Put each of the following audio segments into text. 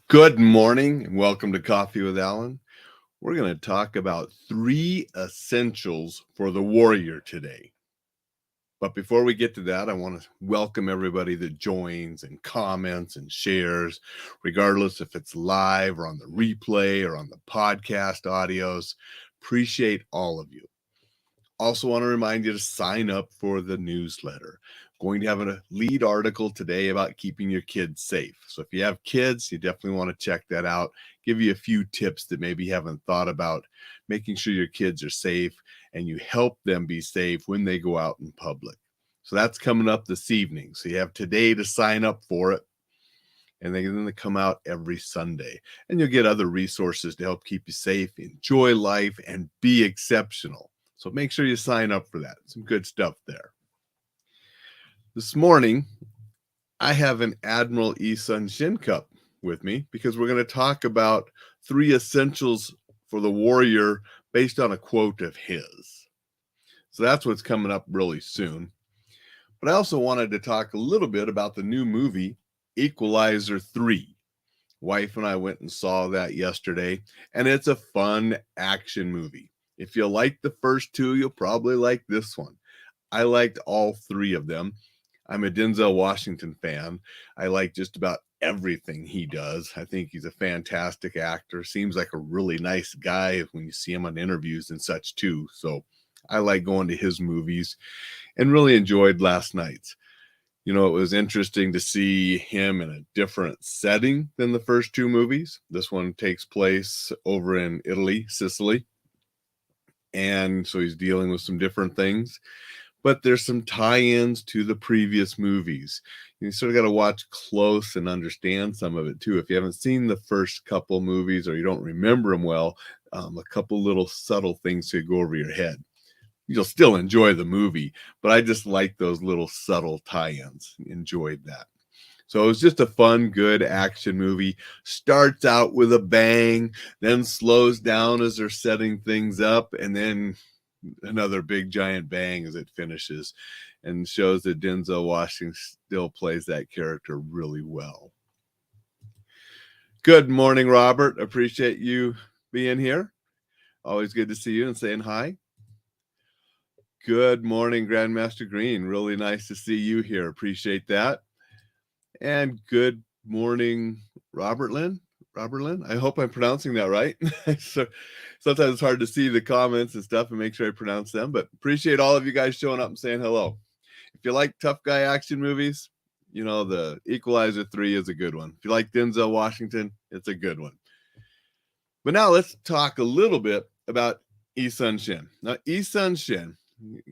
Good morning and welcome to Coffee with Alain. We're going to talk about 3 essentials for the warrior today. But before we get to that, I want to welcome everybody that joins and comments and shares, regardless if it's live or on the replay or on the podcast audios. Appreciate all of you. Also want to remind you to sign up for the newsletter. Going to have a lead article today about keeping your kids safe. So if you have kids, you definitely want to check that out. Give you a few tips that maybe you haven't thought about, making sure your kids are safe and you help them be safe when they go out in public. So that's coming up this evening. So you have today to sign up for it. And then they come out every Sunday. And you'll get other resources to help keep you safe, enjoy life, and be exceptional. So make sure you sign up for that. Some good stuff there. This morning, I have an Admiral Yi Sun-shin cup with me because we're going to talk about 3 essentials for the warrior based on a quote of his. So that's what's coming up really soon. But I also wanted to talk a little bit about the new movie, Equalizer 3. Wife and I went and saw that yesterday, and it's a fun action movie. If you like the first two, you'll probably like this one. I liked all 3 of them. I'm a Denzel Washington fan. I like just about everything he does. I think he's a fantastic actor. Seems like a really nice guy when you see him on interviews and such too. So I like going to his movies and really enjoyed last night's. You know, it was interesting to see him in a different setting than the first 2 movies. This one takes place over in Italy, Sicily. And so he's dealing with some different things. But there's some tie-ins to the previous movies. You sort of got to watch close and understand some of it too. If you haven't seen the first couple movies or you don't remember them well, a couple little subtle things could go over your head. You'll still enjoy the movie, but I just like those little subtle tie-ins. Enjoyed that. So it was just a fun, good action movie. Starts out with a bang, then slows down as they're setting things up, and then another big giant bang as it finishes, and shows that Denzel Washington still plays that character really well. Good morning, Robert. Appreciate you being here. Always good to see you and saying hi. Good morning, Grandmaster Green. Really nice to see you here. Appreciate that. And good morning, Robert Lynn. Robert Lynn. I hope I'm pronouncing that right. So sometimes it's hard to see the comments and stuff and make sure I pronounce them, but appreciate all of you guys showing up and saying hello. If you like tough guy action movies, you know, the Equalizer 3 is a good one. If you like Denzel Washington, it's a good one. But now let's talk a little bit about Yi Sun-shin. Now, Yi Sun-shin,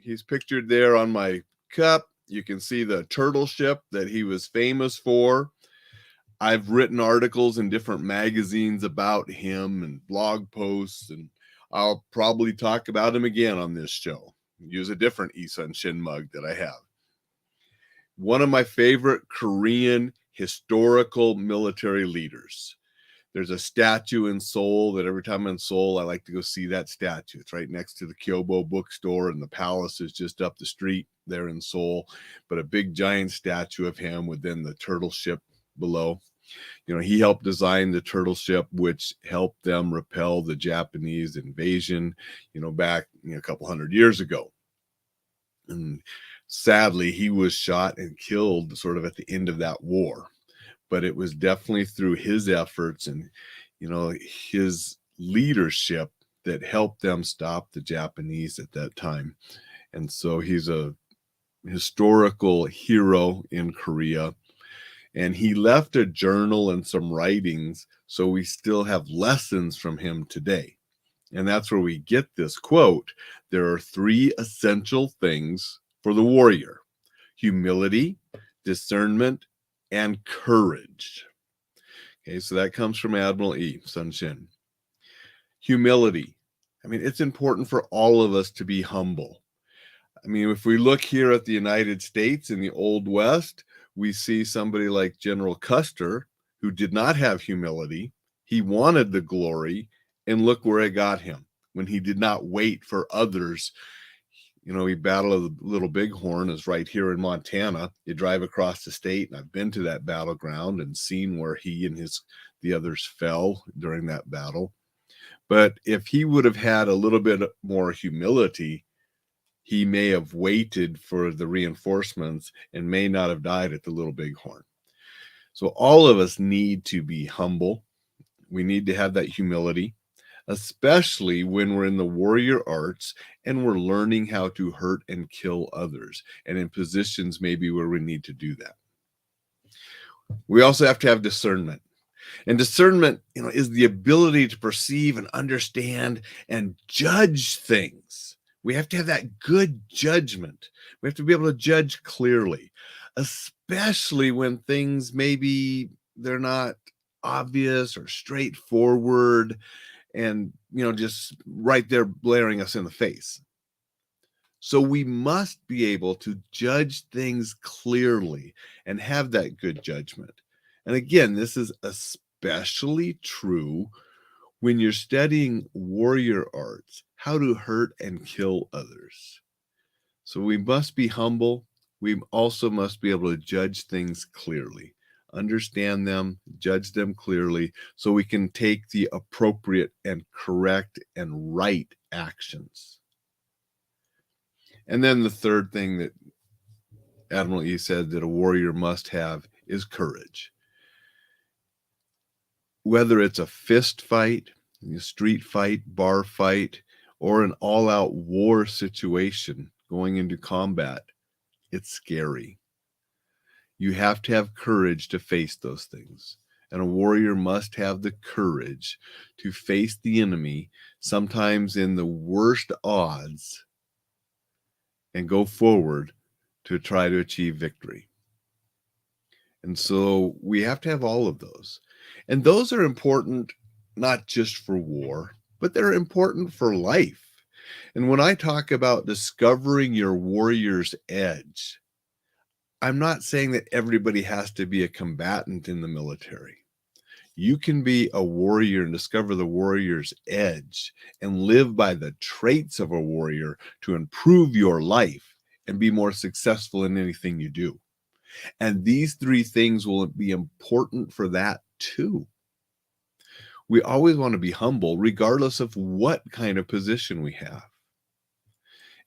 he's pictured there on my cup. You can see the turtle ship that he was famous for. I've written articles in different magazines about him and blog posts, and I'll probably talk about him again on this show. Use a different Yi Sun-shin mug that I have. One of my favorite Korean historical military leaders. There's a statue in Seoul that every time I'm in Seoul, I like to go see that statue. It's right next to the Kyobo bookstore, and the palace is just up the street there in Seoul. But a big giant statue of him within the turtle ship below. You know, he helped design the turtle ship, which helped them repel the Japanese invasion, you know, back a couple hundred years ago. And sadly, he was shot and killed sort of at the end of that war. But it was definitely through his efforts and, you know, his leadership that helped them stop the Japanese at that time. And so he's a historical hero in Korea. And he left a journal and some writings, so we still have lessons from him today. And that's where we get this quote. There are 3 essential things for the warrior: humility, discernment, and courage. Okay, so that comes from Admiral Yi Sun-shin. Humility. I mean, it's important for all of us to be humble. I mean, if we look here at the United States in the Old West, we see somebody like General Custer, who did not have humility. He wanted the glory, and look where it got him when he did not wait for others. You know, we battle of the Little Bighorn is right here in Montana. You drive across the state, and I've been to that battleground and seen where he and the others fell during that battle. But if he would have had a little bit more humility, he may have waited for the reinforcements and may not have died at the Little Bighorn. So all of us need to be humble. We need to have that humility, especially when we're in the warrior arts and we're learning how to hurt and kill others, and in positions maybe where we need to do that. We also have to have discernment. And discernment, is the ability to perceive and understand and judge things. We have to have that good judgment. We have to be able to judge clearly, especially when things maybe they're not obvious or straightforward and, just right there blaring us in the face. So we must be able to judge things clearly and have that good judgment. And again, this is especially true when you're studying warrior arts, how to hurt and kill others. So we must be humble. We also must be able to judge things clearly, understand them, judge them clearly, so we can take the appropriate and correct and right actions. And then the third thing that Admiral Yi said that a warrior must have is courage. Whether it's a fist fight, a street fight, bar fight, or an all-out war situation going into combat, it's scary. You have to have courage to face those things. And a warrior must have the courage to face the enemy, sometimes in the worst odds, and go forward to try to achieve victory. And so we have to have all of those. And those are important not just for war, but they're important for life. And when I talk about discovering your warrior's edge, I'm not saying that everybody has to be a combatant in the military. You can be a warrior and discover the warrior's edge and live by the traits of a warrior to improve your life and be more successful in anything you do. And these three things will be important for that too. We always want to be humble, regardless of what kind of position we have.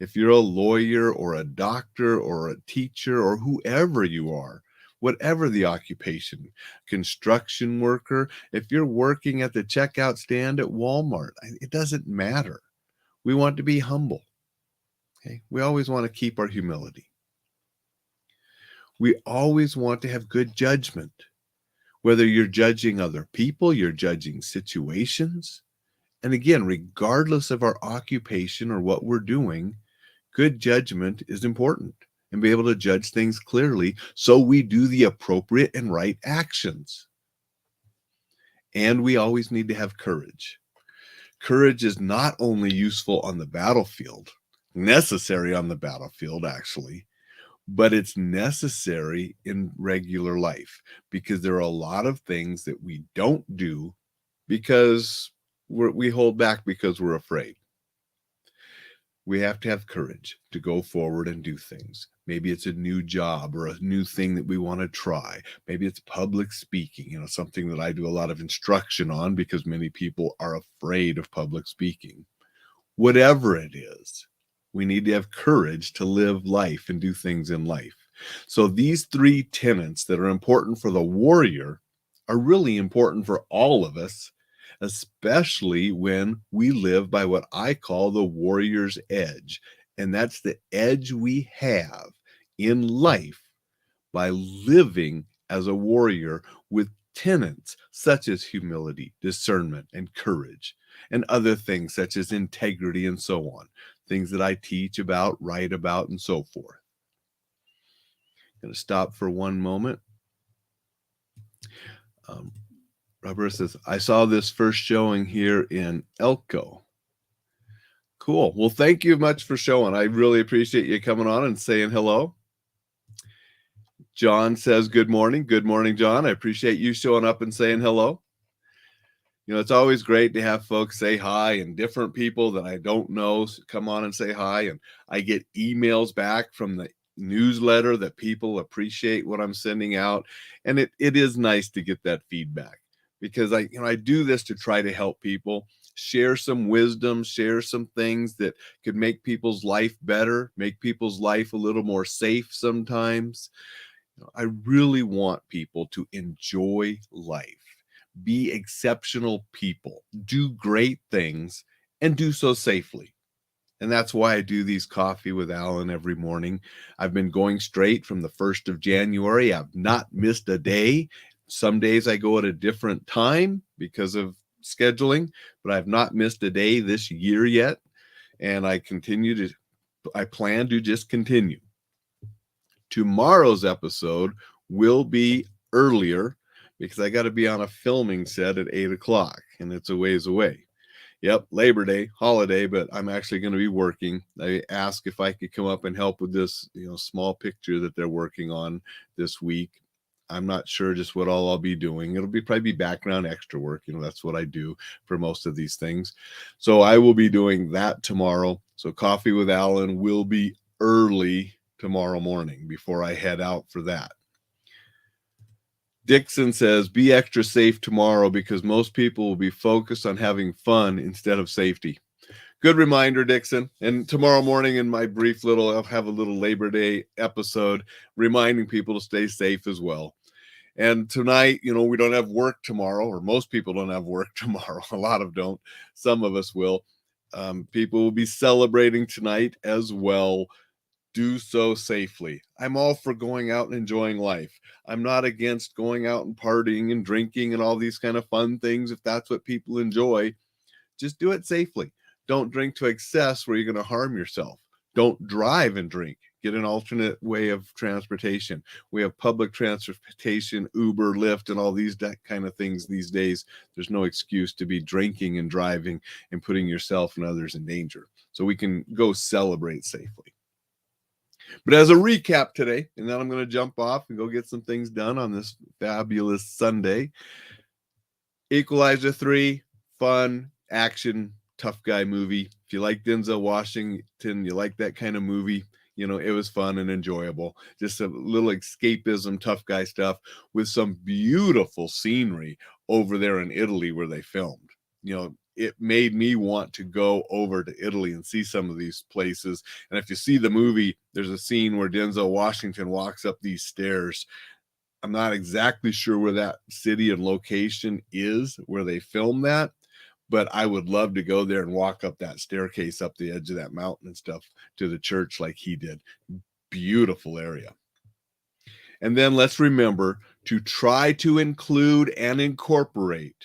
If you're a lawyer or a doctor or a teacher or whoever you are, whatever the occupation, construction worker, if you're working at the checkout stand at Walmart, it doesn't matter. We want to be humble. Okay? We always want to keep our humility. We always want to have good judgment. Whether you're judging other people, you're judging situations. And again, regardless of our occupation or what we're doing, good judgment is important, and be able to judge things clearly so we do the appropriate and right actions. And we always need to have courage. Courage is not only useful on the battlefield, necessary on the battlefield actually, but it's necessary in regular life, because there are a lot of things that we don't do because we hold back because we're afraid. We have to have courage to go forward and do things. Maybe it's a new job or a new thing that we want to try. Maybe it's public speaking, something that I do a lot of instruction on because many people are afraid of public speaking. Whatever it is, we need to have courage to live life and do things in life. So these three tenets that are important for the warrior are really important for all of us, especially when we live by what I call the warrior's edge. And that's the edge we have in life by living as a warrior with tenets such as humility, discernment, and courage, and other things such as integrity and so on, things that I teach about, write about, and so forth. I'm going to stop for one moment. Robert says, I saw this first showing here in Elko. Cool. Well, thank you much for showing. I really appreciate you coming on and saying hello. John says, good morning. Good morning, John. I appreciate you showing up and saying hello. It's always great to have folks say hi, and different people that I don't know come on and say hi. And I get emails back from the newsletter that people appreciate what I'm sending out. And it is nice to get that feedback, because I do this to try to help people share some wisdom, share some things that could make people's life better, make people's life a little more safe sometimes. I really want people to enjoy life, be exceptional people, do great things, and do so safely. And that's why I do these Coffee with Alain every morning. I've been going straight from the 1st of January. I've not missed a day. Some days I go at a different time because of scheduling, but I've not missed a day this year yet. And I plan to just continue. Tomorrow's episode will be earlier because I got to be on a filming set at 8 o'clock, and it's a ways away. Yep, Labor Day, holiday, but I'm actually going to be working. I asked if I could come up and help with this, small picture that they're working on this week. I'm not sure just what all I'll be doing. It'll probably be background extra work. That's what I do for most of these things. So I will be doing that tomorrow. So Coffee with Alain will be early tomorrow morning before I head out for that. Dixon says, be extra safe tomorrow because most people will be focused on having fun instead of safety. Good reminder, Dixon. And tomorrow morning in my I'll have a little Labor Day episode reminding people to stay safe as well. And tonight, we don't have work tomorrow, or most people don't have work tomorrow. A lot of don't. Some of us will. People will be celebrating tonight as well. Do so safely. I'm all for going out and enjoying life. I'm not against going out and partying and drinking and all these kind of fun things if that's what people enjoy. Just do it safely. Don't drink to excess where you're going to harm yourself. Don't drive and drink. Get an alternate way of transportation. We have public transportation, Uber, Lyft, and all that kind of things these days. There's no excuse to be drinking and driving and putting yourself and others in danger. So we can go celebrate safely. But as a recap today, and then I'm going to jump off and go get some things done on this fabulous Sunday. Equalizer 3, fun, action, tough guy movie. If you like Denzel Washington, you like that kind of movie, it was fun and enjoyable. Just a little escapism, tough guy stuff with some beautiful scenery over there in Italy where they filmed. It made me want to go over to Italy and see some of these places. And if you see the movie, there's a scene where Denzel Washington walks up these stairs. I'm not exactly sure where that city and location is where they filmed that, but I would love to go there and walk up that staircase up the edge of that mountain and stuff to the church like he did. Beautiful area. And then let's remember to try to include and incorporate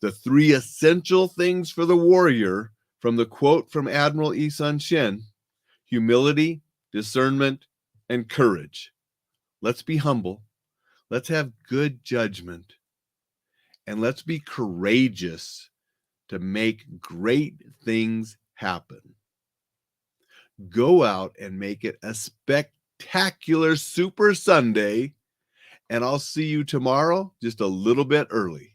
the 3 essential things for the warrior from the quote from Admiral Yi Sun-shin: humility, discernment, and courage. Let's be humble. Let's have good judgment. And let's be courageous to make great things happen. Go out and make it a spectacular Super Sunday. And I'll see you tomorrow just a little bit early.